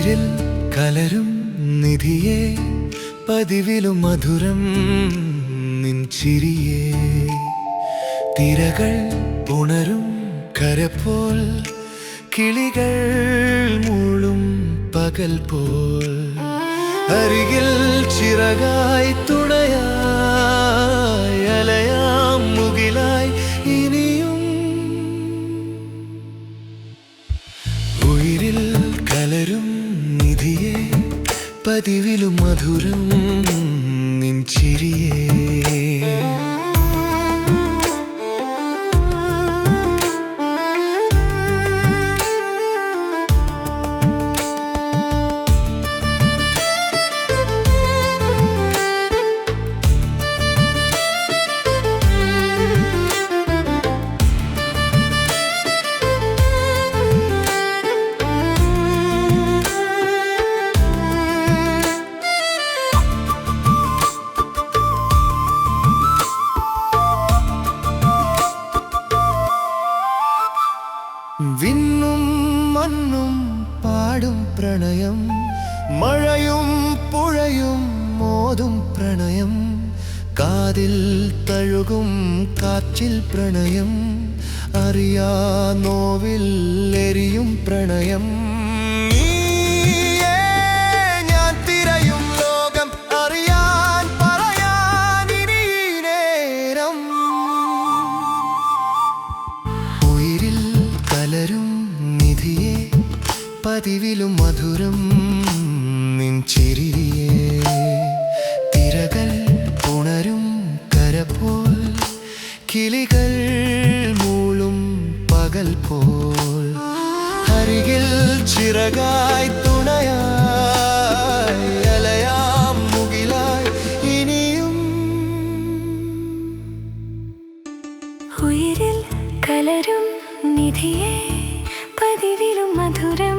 ഉയിരിൽ കലരും നിധിയേ പതിവിലും മധുരം നിൻ ചിരിയേ തിരകൾ ഉണരും കരപോൽ കിളികൾ മൂളും പകൽ പോൽ അരികിൽ ചിറകായി തുണയായി അലയാം മുകിലായി ഇനിയും ഉയിരിൽ കലരും നിധിയേ പതിവിലും മധുരം നിൻ ചിരിയേ വിണ്ണും മണ്ണും പാടും പ്രണയം മഴയും പുഴയും മോതും പ്രണയം കാതിൽ തഴുകും കാറ്റിൽ പ്രണയം അറിയാ നോവിൽ എരിയും പ്രണയം ഞാൻ തിരയും ലോകം അറിയാൻ പറയാൻ ഇനി നേരം ഉയിരിൽ കലരും നിധിയേ പതിവിലും മധുരം നിൻ ചിരിയേ തിരകൾ ഉണരും കരപോൽ കിളികൾ മൂളും പകൽ പോൽ അരികിൽ ചിറകായി തുണയായി അലയാം മുകിലായി ഇനിയും ഉയിരിൽ കലരും നിധിയേ പതിവിലും മധുരം